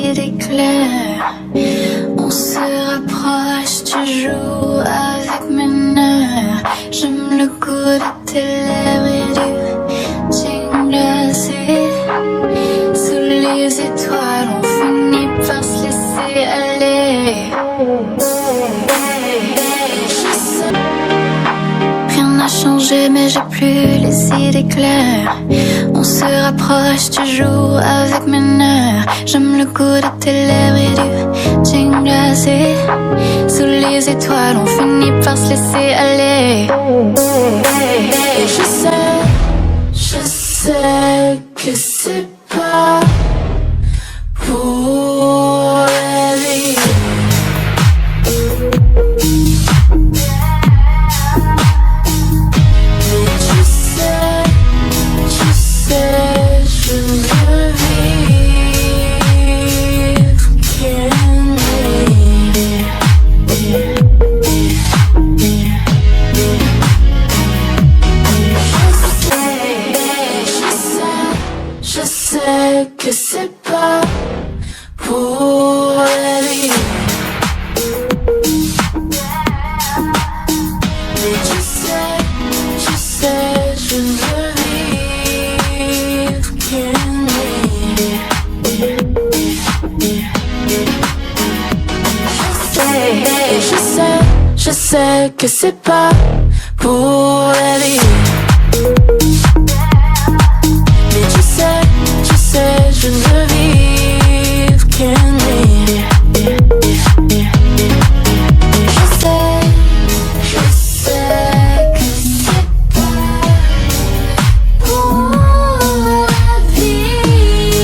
idées claires. On se rapproche, tu joues avec mes nerfs. J'aime le goût de tes lèvres et du gin glacé. Sous les étoiles, on finit par se laisser aller. Rien n'a changé, mais j'ai plus les idées claires. On se rapproche, tu joues avec mes nerfs. J'aime le goût de tes lèvres et du gin glacé. Sous les étoiles, on finit par se laisser aller. Et je sais que c'est pas pour la vie. Mais tu sais, je veux vivre qu'une nuit. Je sais que c'est pas pour la vie. Mais tu sais, je veux vivre qu'une nuit. Je sais que c'est pas pour la vie. Mais tu sais, je veux vivre qu'une nuit. Je sais que c'est pas pour la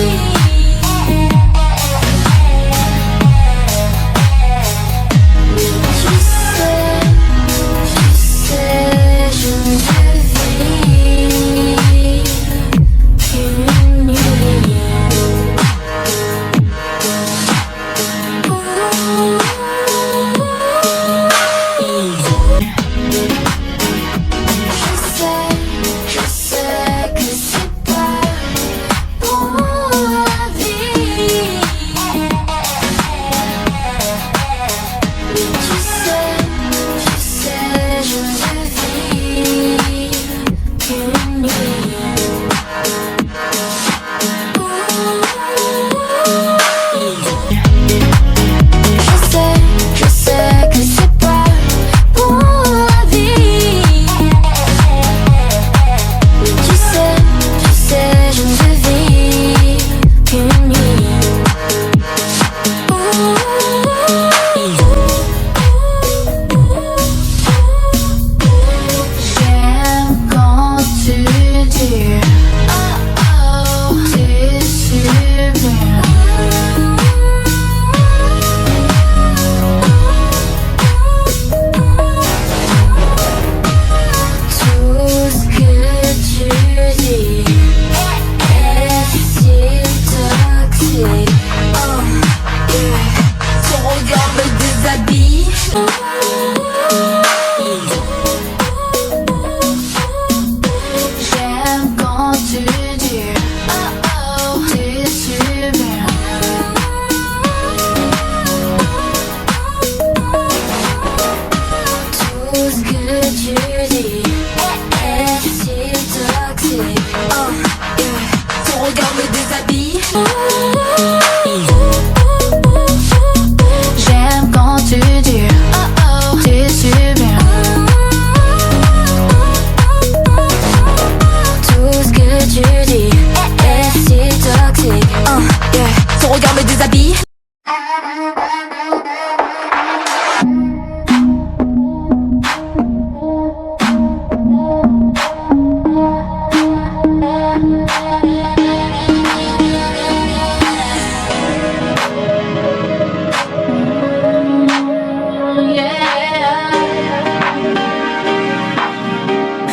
vie. Mais tu sais, je veux vivre qu'une nuit. Je sais que c'est pas pour la vie. Mais tu sais, je veux vivre qu'une nuit. Je sais que c'est pas pour la vie. Mais tu sais, je veux vivre qu'une nuit. J'aime quand tu dis oh oh, tu sublimes. Tout ce que tu dis est si toxique. Oh, yeah. Ton regard me déshabille. J'aime quand tu dis oh oh, tu sublimes. Tout ce que tu dis est si toxique. Oh, yeah. Ton regard me déshabille. J'aime quand tu dis oh oh, tu sublimes. Tout ce que tu dis est si toxique. Oh, yeah. Ton regard me déshabille.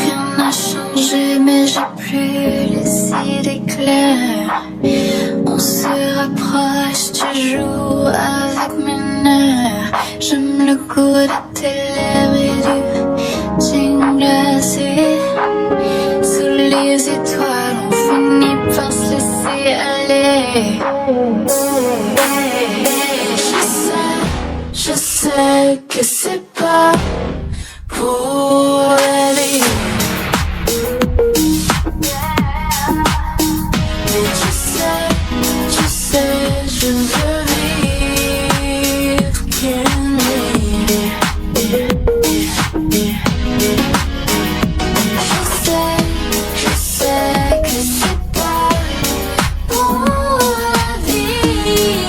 Rien n'a changé, mais j'ai plus les idées claires. On se rapproche, tu joues avec mes nerfs. J'aime le goût de tes lèvres et du gin glacé. Sous les étoiles, on finit par se laisser aller. aller. Je sais que c'est pas pour la vie. Mais je sais, je veux vivre qu'une nuit. Je sais que c'est pas pour la vie.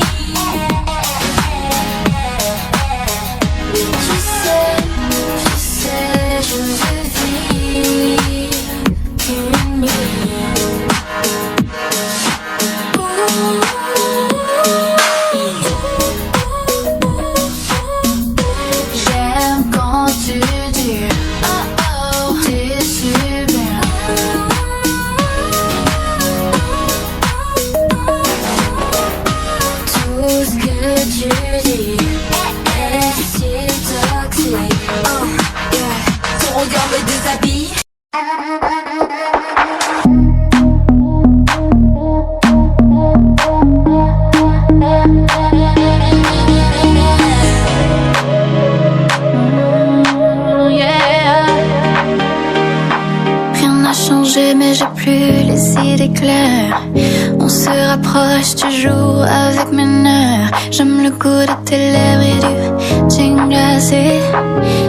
Mais je sais, je veux vivre qu'une nuit. J'aime quand tu dis oh oh, t'es super. Tout ce que tu dis est si toxique. Oh yeah, ton regard me déshabille. Rien n'a changé mais j'ai plus les idées claires. On se rapproche toujours avec mes nerfs. J'aime le goût de tes lèvres et du gin glacé.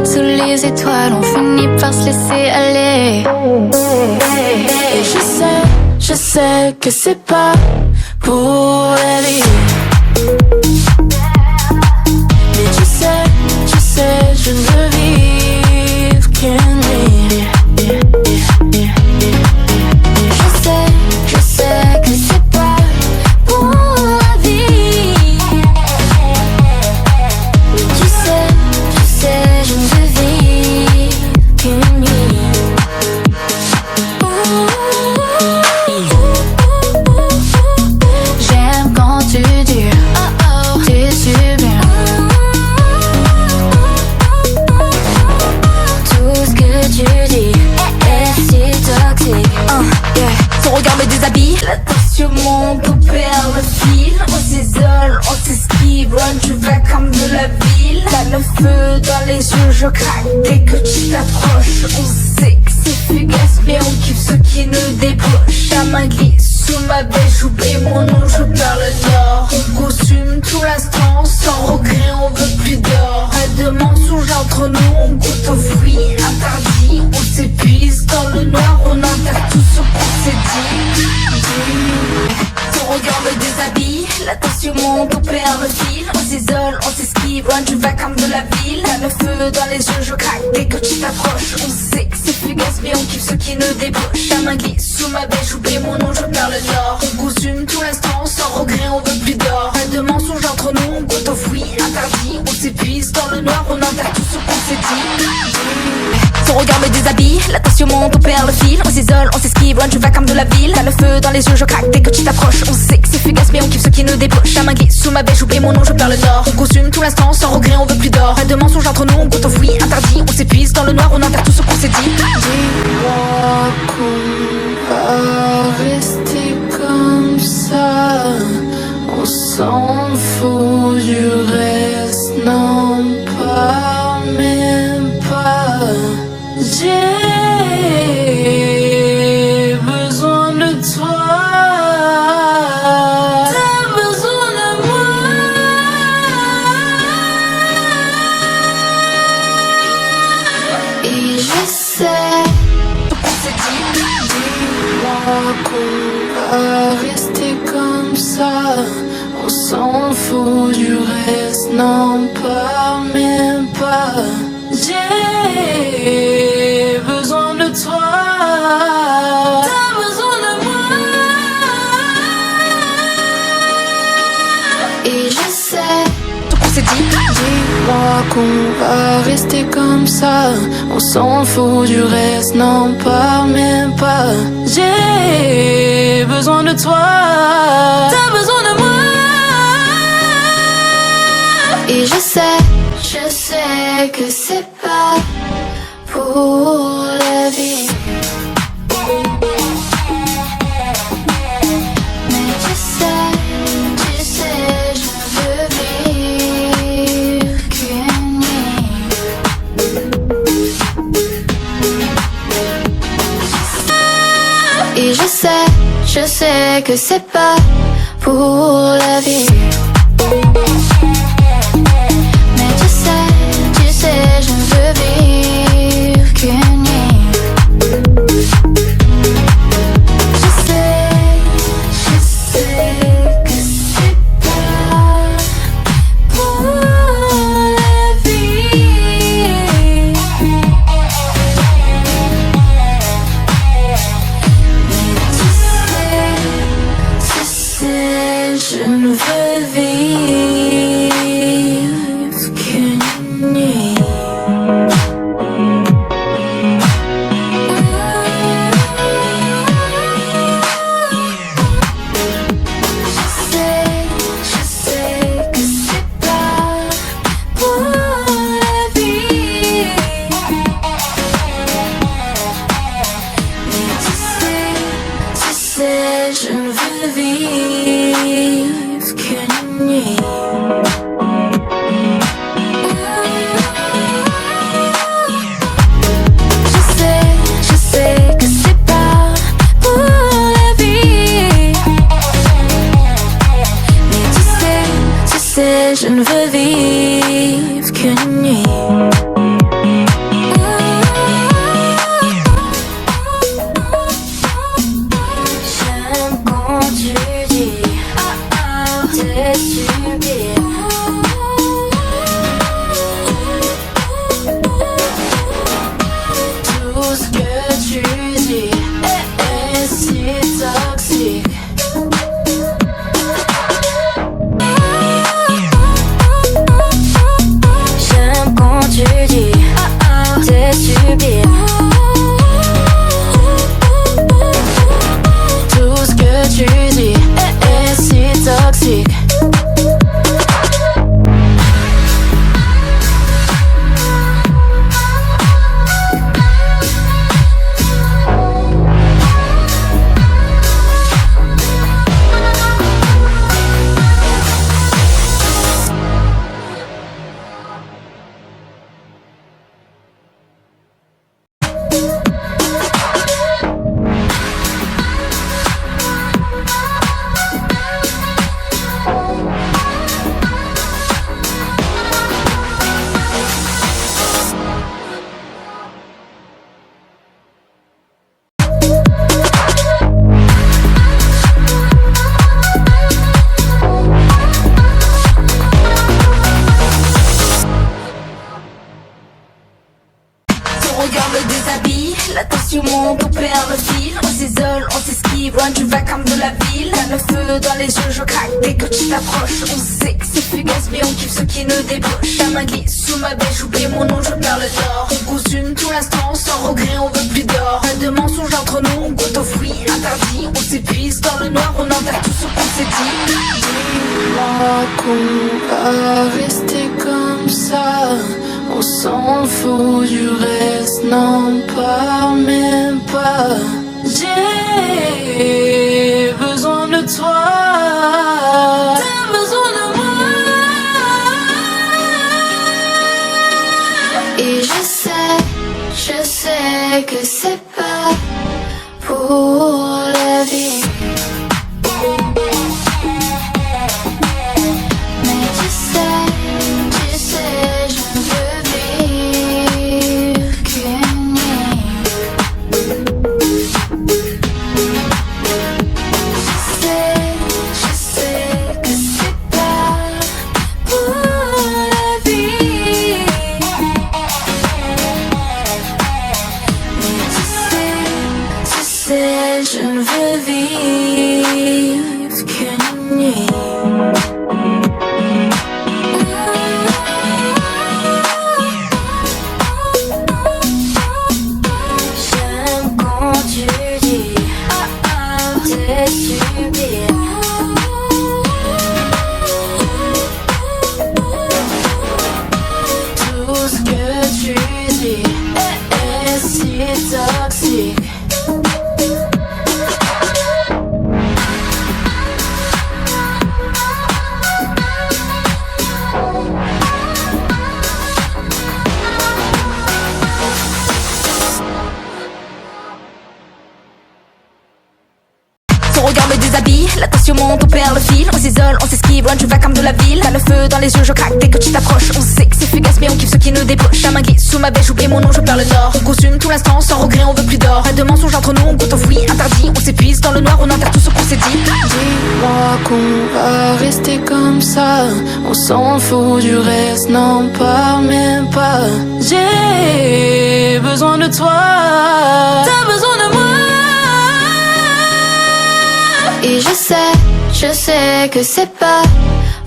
Sous les étoiles on finit par se laisser aller. Et je sais que c'est pas pour la vie. Mais je sais, je ne veux vivre qu'une nuit. Je sais que c'est pas pour la vie. Mais je sais, je ne veux vivre qu'une nuit. J'aime quand tu dis oh oh, t'es super. Tout ce que tu dis est si toxique. Yeah. Ton regard me déshabille. La tension monte, on perd le fil. On s'isole, on s'esquive. Run, tu vas comme de la ville. T'as le feu dans les yeux, je craque dès que tu t'approches. On sait que c'est fugace, mais on kiffe ce qui nous débauche. Ta main glisse sous ma baie, j'oublie mon nom, je perds le nord. On consume tout l'instant, sans regret, on veut plus d'or. Pas de mensonges entre nous, on goûte aux fruits interdits. On s'épuise dans le noir, on enterre tout ce qu'on s'est dit. Ton regard me déshabille, la tension monte, on perd le fil. On s'isole, on s'esquive, loin du vacarme de la ville. T'as le feu dans les yeux, je craque dès que tu t'approches. On sait que c'est fugace, mais on kiffe ce qui nous débauche. Ta main glisse sous ma baie, j'oublie mon nom, je perds le nord. On consume tout l'instant, sans regret, on veut plus d'or. Pas de mensonges entre nous, on goûte aux fruits interdits. On s'épuise dans le noir, on enterre tout ce qu'on s'est dit. Ton regard me déshabille, la tension monte, on perd le fil. On s'isole, on s'esquive, loin du vacarme de la ville. T'as le feu dans les yeux, je craque dès que tu t'approches. On sait que c'est fugace, mais on kiffe ce qui nous débauche. Ta main glisse sous ma baie, j'oublie mon nom, je perds le nord. On consume tout l'instant, sans regret, on veut plus d'or. Pas de mensonges entre nous, on goûte aux fruits interdits. On s'épuise dans le noir, on enterre tout ce qu'on s'est dit. Dis-moi qu'on va rester comme ça. On s'en fout du reste, non pas, même pas. J'ai besoin de toi. T'as besoin de moi. Et je sais, Dis-moi qu'on va rester comme ça. On s'en fout du reste, non pas, même pas. J'ai besoin de toi. T'as besoin de moi. et je sais, On s'est dit, dis-moi qu'on va rester comme ça. On s'en fout du reste, non pas, même pas. J'ai besoin de toi. T'as besoin de moi. et je sais que c'est pas pour la vie. Mais je sais sais que c'est pas pour la vie. Mais tu sais, je ne veux vivre qu'une nuit. Je sais que c'est pas pour la vie. Mais tu sais, je ne veux vivre qu'une nuit. Je sais que c'est pas pour la vie. Mais tu sais, je ne veux vivre qu'une nuit. Je sais que c'est pas pour la vie. Mais tu sais, je ne veux vivre qu'une nuit. J'aime quand tu dis t'es stupide. Tout ce que tu dis est si toxique. J'aime quand tu dis t'es stupide. Tout ce que tu dis est si toxique. Ton regard me déshabille, la tension monte, on perd le fil. On s'isole, on s'esquive, loin du vacarme de la ville. T'as le feu dans les yeux, je craque dès que tu t'approches. On sait que c'est fugace, mais on kiffe ce qui nous débauche. Ta main glisse sous ma baie, j'oublie mon nom, je perds le nord. On consume tout l'instant, sans regret, on veut plus d'or. Pas de mensonges entre nous, on goûte aux fruits interdits. On s'épuise dans le noir, on enterre tout ce qu'on s'est dit. Dis-moi qu'on va rester comme ça. On s'en fout du reste, n'en parle même pas. J'ai besoin de toi. T'as besoin de moi. Et je sais que c'est pas pour la vie. Mais tu sais, je ne veux vivre qu'une nuit. Je sais que c'est pas pour la vie. Mais tu sais, je ne veux vivre qu'une nuit. J'aime quand tu dis t'es stupide. Tout ce que tu dis est si toxique. Ton regard me déshabille. tension monte, on perd le fil. On s'isole, on s'esquive, loin du vacarme de la ville. T'as le feu dans les yeux, je craque dès que tu t'approches. On sait que c'est fugace mais on kiffe ce qui nous débauche. Ta main glisse sous ma bête, j'oublie mon nom, je perds le nord. On consume tout l'instant, sans regret, on veut plus d'or. Pas de mensonges entre nous, on goûte enfoui, interdit. On s'épuise dans le noir, on enterre tout ce qu'on s'est dit. Dis-moi qu'on va rester comme ça. On s'en fout du reste, n'en parle même pas. J'ai besoin de toi. T'as besoin de moi. Et je sais que c'est pas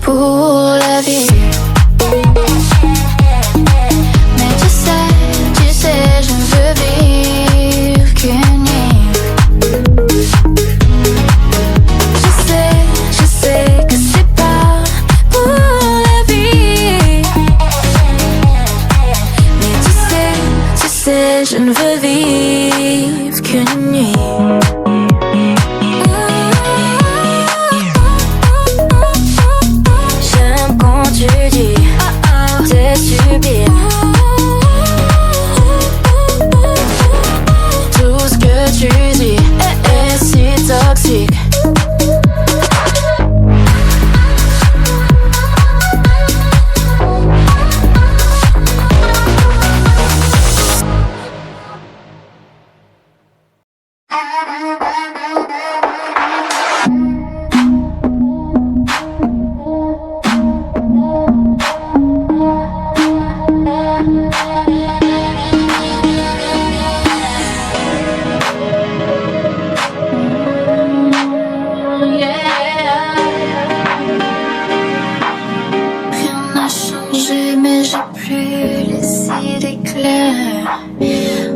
pour la vie. Mais tu sais, je ne veux vivre qu'une nuit. Je sais que c'est pas pour la vie. Mais tu sais, je ne veux vivre qu'une nuit. Tout ce que tu dis est si toxique.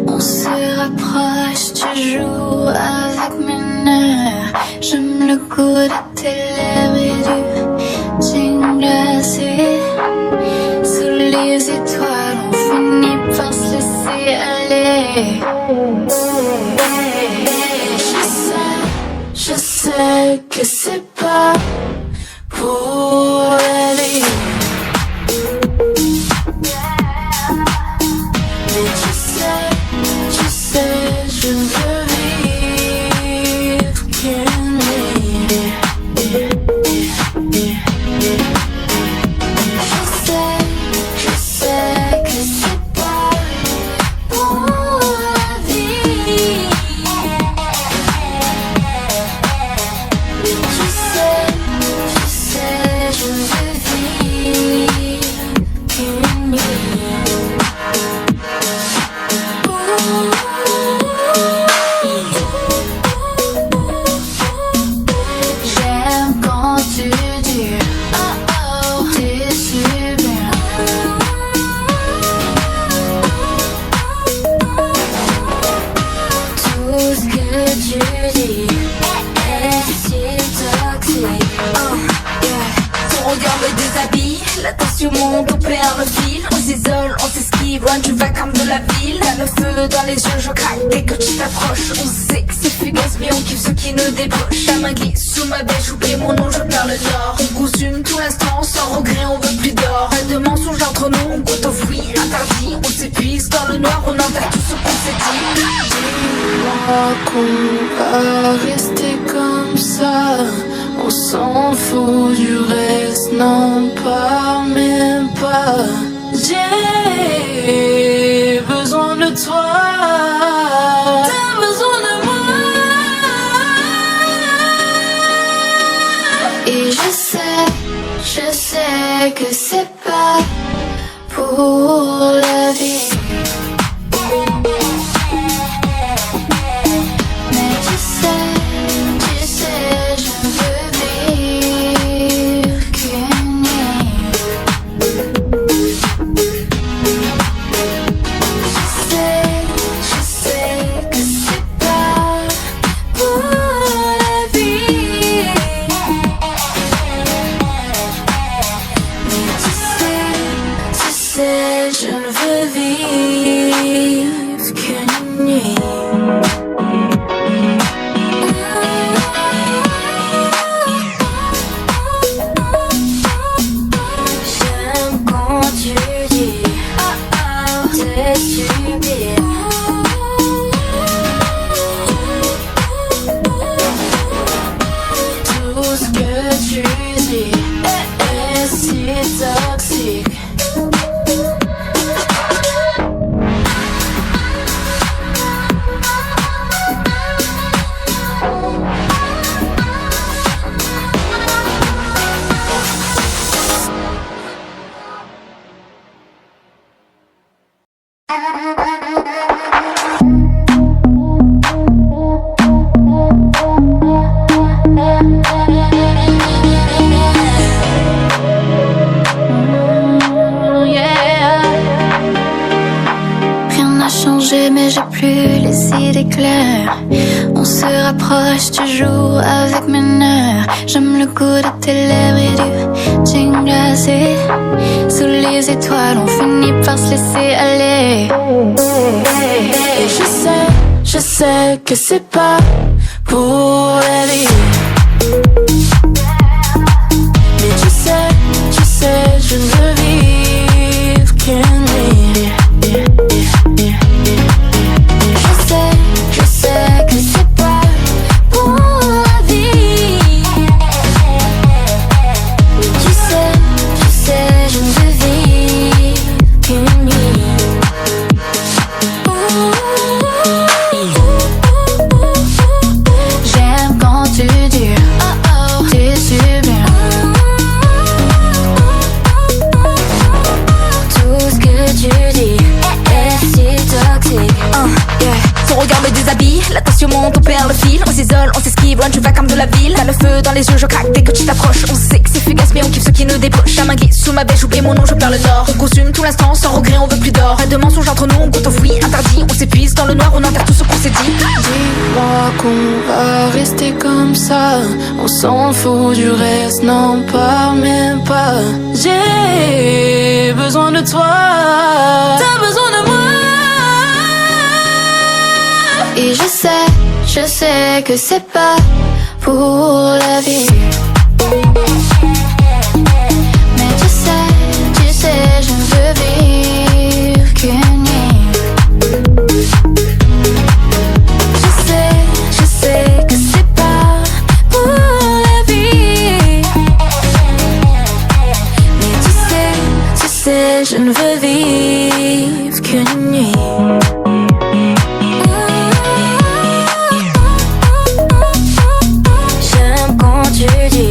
On se rapproche, tu joues avec mes nerfs. J'aime le goût de tes lèvres et du jean glacé. Sous les étoiles, on finit par se laisser aller. Je sais que c'est pas pour la vie. Je veux vivre qu'une nuit. Je sais que c'est pas pour la vie. Mais tu sais, je veux vivre qu'une nuit. La tension monte, on perd le fil. On s'isole, on s'esquive, loin du vacarme de la ville. T'as le feu dans les yeux, je craque dès que tu t'approches. On sait que c'est fugace mais on kiffe ce qui nous débauche. Ta main glisse sous ma bête, j'oublie mon nom, je perds le nord. On consume tout l'instant, sans regret, on veut plus d'or. Pas de mensonges entre nous, on goûte au fruit interdit. On s'épuise dans le noir, on enterre tout ce qu'on s'est dit. Dis-moi qu'on va rester comme ça. On s'en fout du reste, n'en parle même pas. J'ai besoin de toi. T'as besoin de moi. Et je sais que c'est pas pour la vie. Mais tu sais, je veux vivre qu'une nuit. Je sais que c'est pas pour la vie. Mais tu sais, je fleurs. On se rapproche, tu joues avec mes nerfs. J'aime le goût de tes lèvres et du jean glacé. Sous les étoiles, on finit par se laisser aller. Et je sais que c'est pas pour la vie. Mais tu sais, je ne veux vivre qu'une nuit. Je sais que c'est pas pour la vie. Mais tu sais, je ne veux vivre qu'une nuit. J'aime quand tu dures, tu sublimes. Tout ce que tu dis est si toxique. Ton regard me déshabille, la tension monte, on perd le fil. On s'isole, on s'esquive, loin tu vas comme de la ville. T'as le feu dans les yeux, je craque dès que tu t'approches. On sait que c'est fugace mais on kiffe ce qui nous débauche. La main glisse sous ma baie, j'oublie mon nom, je perds le nord. On consume tout l'instant, sans regret, on veut plus d'or. Pas de mensonges entre nous, on goûte enfoui, interdit. On s'épuise dans le noir, on enterre tout ce qu'on s'est dit. Dis-moi qu'on va rester comme ça. On s'en fout du reste, n'en parle même pas. J'ai besoin de toi. T'as besoin de moi. Et je sais que c'est pas pour la vie. Mais tu sais, je ne veux vivre qu'une nuit. Je sais que c'est pas pour la vie. Mais tu sais, je ne veux vivre qu'une nuit. J'aime quand tu dis